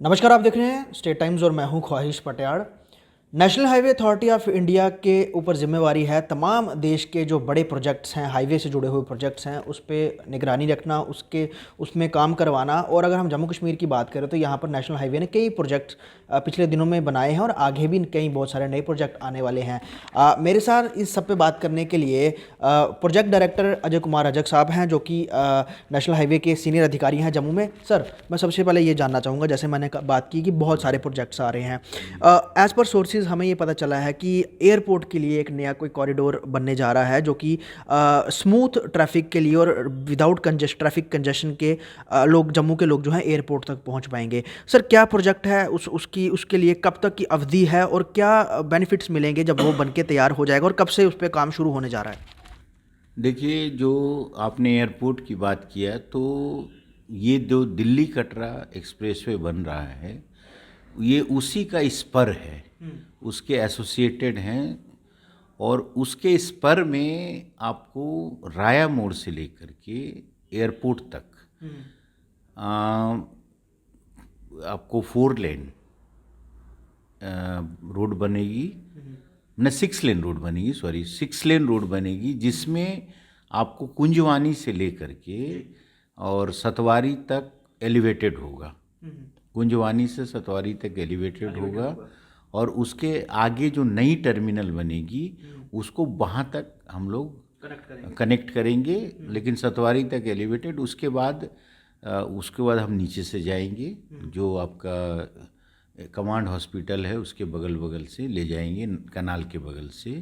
नमस्कार, आप देख रहे हैं स्टेट टाइम्स और मैं हूं Khwahish Patiyar. National highway authority of India के ऊपर जिम्मेवारी है तमाम देश के जो बड़े प्रोजेक्ट्स हैं, हाईवे से जुड़े हुए प्रोजेक्ट्स हैं, उस पे निगरानी रखना, उसमें काम करवाना। और अगर हम जम्मू कश्मीर की बात करें तो यहाँ पर नेशनल हाईवे ने कई प्रोजेक्ट्स पिछले दिनों में बनाए हैं और आगे भी कई बहुत सारे नए प्रोजेक्ट आने वाले हैं। मेरे साथ इस सब पे बात करने के लिए प्रोजेक्ट डायरेक्टर अजय कुमार रजक साहब हैं, जो कि नेशनल हाईवे के सीनियर अधिकारी हैं जम्मू में। सर, मैं सबसे पहले ये जानना चाहूँगा, जैसे मैंने बात की कि बहुत सारे प्रोजेक्ट्स आ रहे हैं, एज़ पर सोर्सेज हमें ये पता चला है कि एयरपोर्ट के लिए एक नया कोई कॉरिडोर बनने जा रहा है, जो कि स्मूथ ट्रैफिक के लिए और विदाउट ट्रैफिक कंजेशन के लोग, जम्मू के लोग जो हैं एयरपोर्ट तक पहुंच पाएंगे। सर, क्या प्रोजेक्ट है, उसके लिए कब तक की अवधि है और क्या बेनिफिट्स मिलेंगे जब वो बन के तैयार हो जाएगा, और कब से उस पर काम शुरू होने जा रहा है? देखिए, जो आपने एयरपोर्ट की बात किया, तो ये जो दिल्ली कटरा एक्सप्रेसवे बन रहा है, ये उसी का स्पर है, उसके एसोसिएटेड हैं। और उसके स्पर में आपको राया मोड़ से लेकर के एयरपोर्ट तक आ, आपको 4 लेन रोड बनेगी, न 6 लेन रोड बनेगी, सॉरी 6 लेन रोड बनेगी, जिसमें आपको कुंजवानी से लेकर के और सतवारी तक एलिवेटेड होगा। कुंजवानी से सतवारी तक एलिवेटेड होगा, और उसके आगे जो नई टर्मिनल बनेगी उसको वहाँ तक हम लोग कनेक्ट करेंगे, लेकिन सतवारी तक एलिवेटेड। उसके बाद हम नीचे से जाएंगे, जो आपका कमांड हॉस्पिटल है उसके बगल बगल से ले जाएंगे, कनाल के बगल से।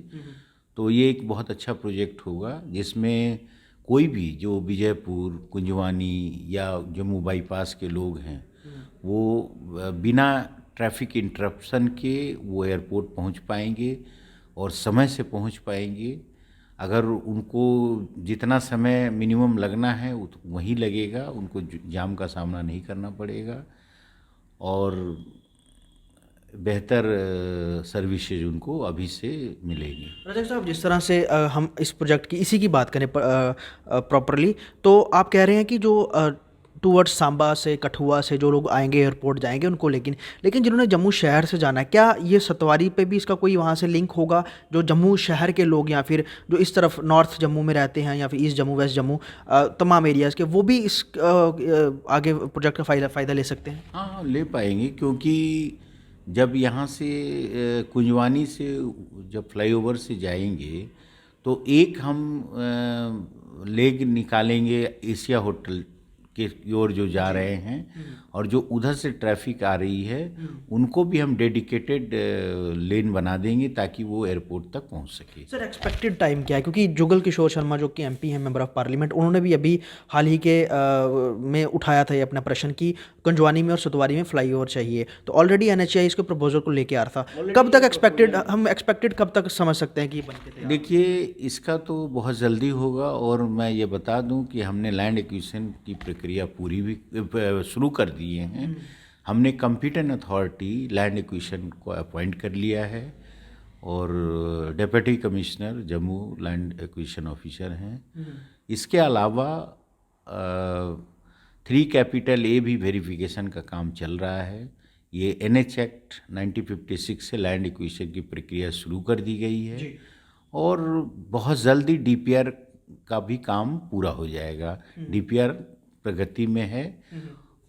तो ये एक बहुत अच्छा प्रोजेक्ट होगा, जिसमें कोई भी जो विजयपुर, कुंजवानी या जम्मू बाईपास के लोग हैं, वो बिना ट्रैफिक इंटरप्शन के वो एयरपोर्ट पहुंच पाएंगे और समय से पहुंच पाएंगे। अगर उनको जितना समय मिनिमम लगना है वही लगेगा, उनको जाम का सामना नहीं करना पड़ेगा, और बेहतर सर्विसेज उनको अभी से मिलेगी। रजक साहब, जिस तरह से हम इस प्रोजेक्ट की इसी की बात करें प्रॉपरली, तो आप कह रहे हैं कि जो टूवर्ड्स सांबा से, कठुआ से जो लोग आएंगे एयरपोर्ट जाएंगे उनको, लेकिन जिन्होंने जम्मू शहर से जाना है, क्या ये सतवारी पे भी इसका कोई वहाँ से लिंक होगा? जो जम्मू शहर के लोग या फिर जो इस तरफ नॉर्थ जम्मू में रहते हैं या फिर ईस्ट जम्मू, वेस्ट जम्मू, तमाम एरियाज़ के, वो भी इस आगे प्रोजेक्ट का फ़ायदा ले सकते हैं? हाँ हाँ, ले पाएंगे, क्योंकि जब यहाँ से कुंजवानी से जब फ्लाईओवर से जाएंगे तो एक हम लेग निकालेंगे एशिया होटल के ओर जो जा रहे हैं, और जो उधर से ट्रैफिक आ रही है उनको भी हम डेडिकेटेड लेन बना देंगे ताकि वो एयरपोर्ट तक पहुंच सके। सर, एक्सपेक्टेड टाइम क्या है? क्योंकि जुगल किशोर शर्मा जो कि एमपी हैं, मेंबर ऑफ पार्लियामेंट, उन्होंने भी अभी हाल ही के में उठाया था ये अपना प्रश्न कि कुंजवानी में और सतवारी में फ्लाईओवर चाहिए। तो ऑलरेडी एनएचएआई इसके प्रपोजल को लेके आ रहा था। कब तक एक्सपेक्टेड कब तक समझ सकते हैं कि ये बन के तैयार? देखिए, इसका तो बहुत जल्दी होगा, और मैं ये बता दूं कि हमने लैंड एक्विजिशन की प्रक्रिया पूरी भी शुरू कर दिए हैं। हमने कंपीटेंट अथॉरिटी लैंड एक्विजिशन को अपॉइंट कर लिया है, और deputy commissioner Jammu land acquisition officer हैं। इसके अलावा 3 कैपिटल ए भी वेरिफिकेशन का काम चल रहा है। ये NH एक्ट 1956 से लैंड एक्विजिशन की प्रक्रिया शुरू कर दी गई है, और बहुत जल्दी DPR का भी काम पूरा हो जाएगा। DPR प्रगति में है,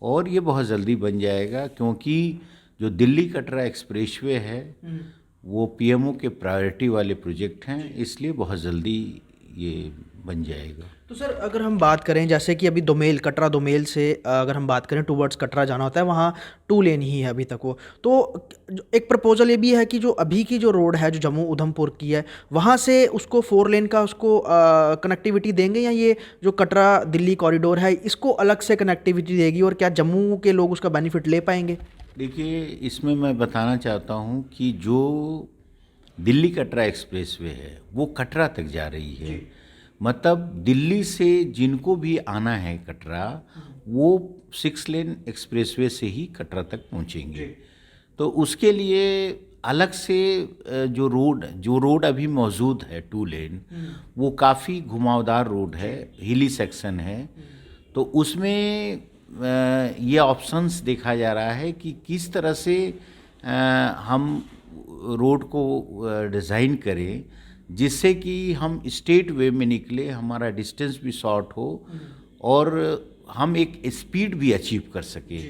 और ये बहुत जल्दी बन जाएगा, क्योंकि जो दिल्ली कटरा एक्सप्रेसवे है वो PMO के प्रायोरिटी वाले प्रोजेक्ट हैं, इसलिए बहुत जल्दी ये बन जाएगा। तो सर, अगर हम बात करें जैसे कि अभी दोमेल, कटरा दोमेल से अगर हम बात करें टूवर्ड्स कटरा जाना होता है, वहाँ 2 लेन ही है अभी तक वो। तो एक प्रपोजल ये भी है कि जो अभी की जो रोड है, जो जम्मू उधमपुर की है, वहाँ से उसको 4 लेन का उसको कनेक्टिविटी देंगे, या ये जो कटरा दिल्ली कॉरिडोर है इसको अलग से कनेक्टिविटी देगी, और क्या जम्मू के लोग उसका बेनिफिट ले पाएंगे? देखिए, इसमें मैं बताना चाहता हूँ कि जो दिल्ली कटरा एक्सप्रेसवे है वो कटरा तक जा रही है। मतलब दिल्ली से जिनको भी आना है कटरा, वो 6 लेन एक्सप्रेसवे से ही कटरा तक पहुंचेंगे। तो उसके लिए अलग से जो रोड अभी मौजूद है 2 लेन, वो काफ़ी घुमावदार रोड है, हिली सेक्शन है। तो उसमें ये ऑप्शंस देखा जा रहा है कि किस तरह से हम रोड को डिज़ाइन करें जिससे कि हम स्टेट वे में निकले, हमारा डिस्टेंस भी शॉर्ट हो और हम एक स्पीड भी अचीव कर सके।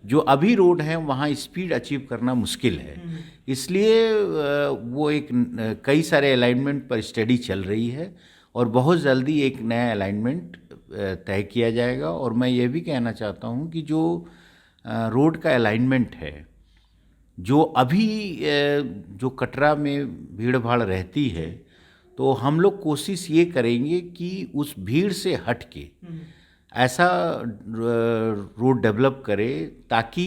जो अभी रोड है वहाँ स्पीड अचीव करना मुश्किल है, इसलिए वो एक कई सारे अलाइनमेंट पर स्टडी चल रही है और बहुत जल्दी एक नया अलाइनमेंट तय किया जाएगा। और मैं ये भी कहना चाहता हूँ कि जो रोड का अलाइनमेंट है, जो अभी जो कटरा में भीड़ भाड़ रहती है, तो हम लोग कोशिश ये करेंगे कि उस भीड़ से हट के ऐसा रोड डेवलप करें ताकि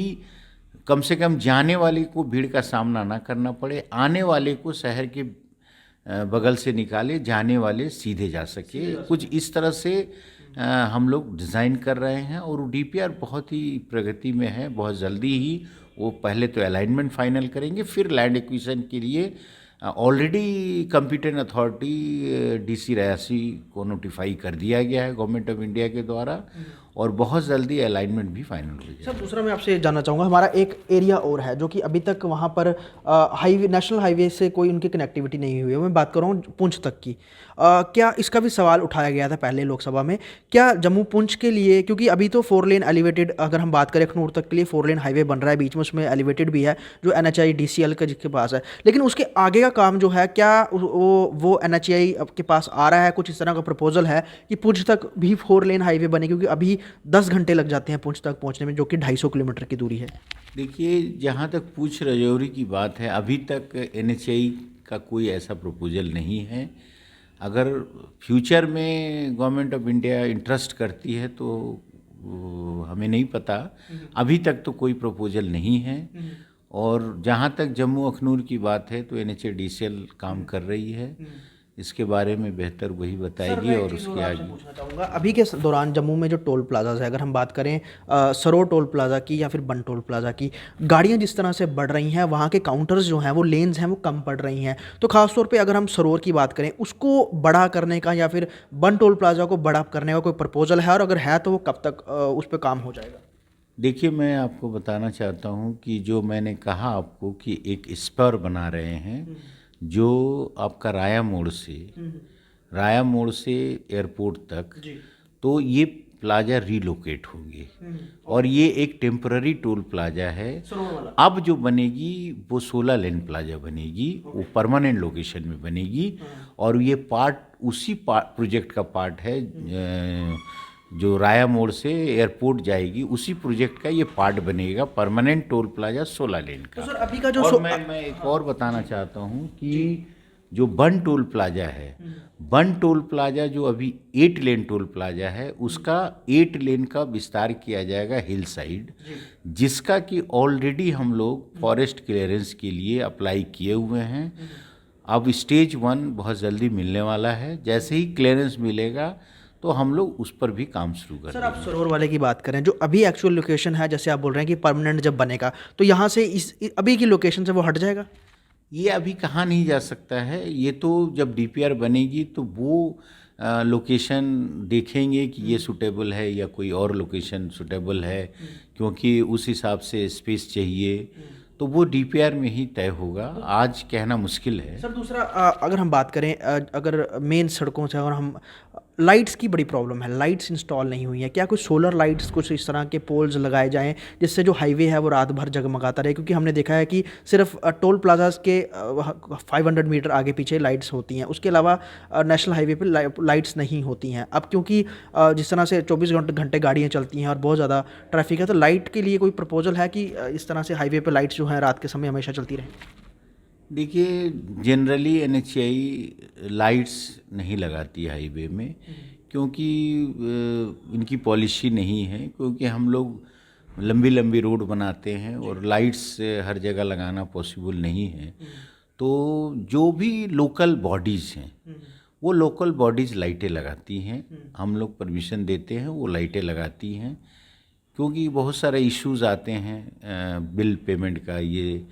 कम से कम जाने वाले को भीड़ का सामना ना करना पड़े, आने वाले को शहर के बगल से निकाले, जाने वाले सीधे जा सके। कुछ इस तरह से हम लोग डिज़ाइन कर रहे हैं और डीपीआर बहुत ही प्रगति में है। बहुत जल्दी ही वो पहले तो अलाइनमेंट फाइनल करेंगे, फिर लैंड एक्विजिशन के लिए already competent authority DC Reasi को नोटिफाई कर दिया गया है गवर्नमेंट ऑफ इंडिया के द्वारा और बहुत जल्दी अलाइनमेंट भी फाइनल हो जाएगा। सर दूसरा मैं आपसे जानना चाहूँगा, हमारा एक एरिया और है जो कि अभी तक वहाँ पर हाईवे, नेशनल हाईवे से कोई उनकी कनेक्टिविटी नहीं हुई है। मैं बात कर रहा हूँ पुंछ तक की। क्या इसका भी सवाल उठाया गया था पहले लोकसभा में, क्या जम्मू पुंछ के लिए, क्योंकि अभी तो 4 लेन एलिवेटेड, अगर हम बात करें अखनूर तक के लिए 4 लेन हाईवे बन रहा है, बीच में उसमें एलिवेटेड भी है जो NHAI DCL का जिसके पास है, लेकिन उसके आगे का काम जो है क्या वो NHAI के पास आ रहा है? कुछ इस तरह का प्रपोजल है कि पुंछ तक भी 4 लेन हाईवे बने, क्योंकि अभी 10 घंटे लग जाते हैं पुंछ तक पहुंचने में, जो कि 250 किलोमीटर की दूरी है। देखिए, जहाँ तक पुंछ राजौरी की बात है, अभी तक NHAI का कोई ऐसा प्रपोजल नहीं है। अगर फ्यूचर में गवर्नमेंट ऑफ इंडिया इंटरेस्ट करती है तो हमें नहीं पता, अभी तक तो कोई प्रपोजल नहीं है। और जहाँ तक जम्मू अखनूर की बात है तो NHAI DCL काम कर रही है, इसके बारे में बेहतर वही बताएगी। और उसके आगे पूछना चाहूँगा, अभी के दौरान जम्मू में जो टोल प्लाजाज है, अगर हम बात करें सरोर टोल प्लाजा की या फिर बन टोल प्लाजा की, गाड़ियाँ जिस तरह से बढ़ रही हैं, वहाँ के काउंटर्स जो हैं, वो लेन्स हैं, वो कम पड़ रही हैं। तो खासतौर पे अगर हम सरोर की बात करें, उसको बड़ा करने का या फिर बन टोल प्लाजा को बड़ा करने का कोई प्रपोजल है, और अगर है तो वो कब तक उस पर काम हो जाएगा? देखिए, मैं आपको बताना चाहता हूँ कि जो मैंने कहा आपको कि एक स्पर बना रहे हैं जो आपका राया मोड़ से एयरपोर्ट तक, तो ये प्लाजा रीलोकेट होंगे और ये एक टेम्पररी टोल प्लाजा है। अब जो बनेगी वो 16 लेन प्लाजा बनेगी, वो परमानेंट लोकेशन में बनेगी और ये उसी प्रोजेक्ट का पार्ट है। जो राया मोड़ से एयरपोर्ट जाएगी, उसी प्रोजेक्ट का ये पार्ट बनेगा, परमानेंट टोल प्लाजा 16 लेन का। तो सर अभी का जो और मैं एक और बताना चाहता हूँ कि जो बन टोल प्लाजा है, बन टोल प्लाजा जो अभी 8 लेन टोल प्लाजा है, उसका 8 लेन का विस्तार किया जाएगा हिल साइड, जिसका कि ऑलरेडी हम लोग फॉरेस्ट क्लियरेंस के लिए अप्लाई किए हुए हैं। अब स्टेज 1 बहुत जल्दी मिलने वाला है, जैसे ही क्लियरेंस मिलेगा तो हम लोग उस पर भी काम शुरू करेंगे। सर आप सरोवर वाले की बात करें, जो अभी एक्चुअल लोकेशन है, जैसे आप बोल रहे हैं कि परमानेंट जब बनेगा तो यहाँ से अभी की लोकेशन से वो हट जाएगा? ये अभी कहाँ नहीं जा सकता है, ये तो जब DPR बनेगी तो वो लोकेशन देखेंगे कि ये सूटेबल है या कोई और लोकेशन सूटेबल है, क्योंकि उस हिसाब से स्पेस चाहिए, तो वो DPR में ही तय होगा। आज कहना मुश्किल है। सर दूसरा अगर हम बात करें, अगर मेन सड़कों से, और हम लाइट्स की बड़ी प्रॉब्लम है, लाइट्स इंस्टॉल नहीं हुई है, क्या कुछ सोलर लाइट्स, कुछ इस तरह के पोल्स लगाए जाएं जिससे जो हाईवे है वो रात भर जगमगाता रहे? क्योंकि हमने देखा है कि सिर्फ टोल प्लाजाज के 500 मीटर आगे पीछे लाइट्स होती हैं, उसके अलावा नेशनल हाईवे पे लाइट्स नहीं होती हैं। अब क्योंकि जिस तरह से 24 घंटे गाड़ियाँ चलती हैं और बहुत ज़्यादा ट्रैफिक है, तो लाइट के लिए कोई प्रपोजल है कि इस तरह से हाईवे पर लाइट्स जो हैं रात के समय हमेशा चलती रहें? देखिए, जनरली NHAI लाइट्स नहीं लगाती हाईवे में, क्योंकि इनकी पॉलिसी नहीं है, क्योंकि हम लोग लंबी लंबी रोड बनाते हैं और लाइट्स हर जगह लगाना पॉसिबल नहीं है। तो जो भी लोकल बॉडीज़ हैं वो लोकल बॉडीज़ लाइटें लगाती हैं, हम लोग परमिशन देते हैं, वो लाइटें लगाती हैं, क्योंकि बहुत सारे इश्यूज़ आते हैं बिल पेमेंट का, ये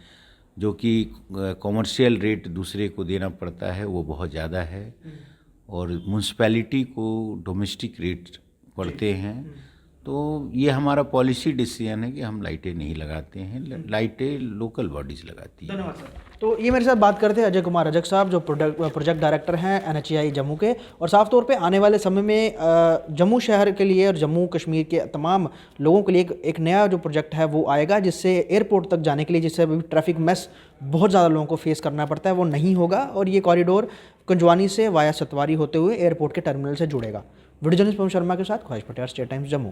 जो कि कॉमर्शियल रेट दूसरे को देना पड़ता है वो बहुत ज़्यादा है और म्यूनसिपैलिटी को डोमेस्टिक रेट पड़ते हैं, तो ये हमारा पॉलिसी डिसीजन है कि हम लाइटें नहीं लगाते हैं, लाइटें लोकल बॉडीज़ लगाती हैं। धन्यवाद सर। तो ये मेरे साथ बात करते हैं अजय कुमार रजक साहब, जो प्रोजेक्ट डायरेक्टर हैं NHAI जम्मू के, और साफ तौर पे आने वाले समय में जम्मू शहर के लिए और जम्मू कश्मीर के तमाम लोगों के लिए एक नया जो प्रोजेक्ट है वो आएगा, जिससे एयरपोर्ट तक जाने के लिए, जिससे अभी ट्रैफिक मेस बहुत ज़्यादा लोगों को फेस करना पड़ता है, वो नहीं होगा, और ये कॉरिडोर कुंजवानी से वाया सतवारी होते हुए एयरपोर्ट के टर्मिनल से जुड़ेगा। वीडियो जर्नलिस्ट पवन शर्मा के साथ ख्वाहिश पटेल, स्टेट टाइम्स जम्मू।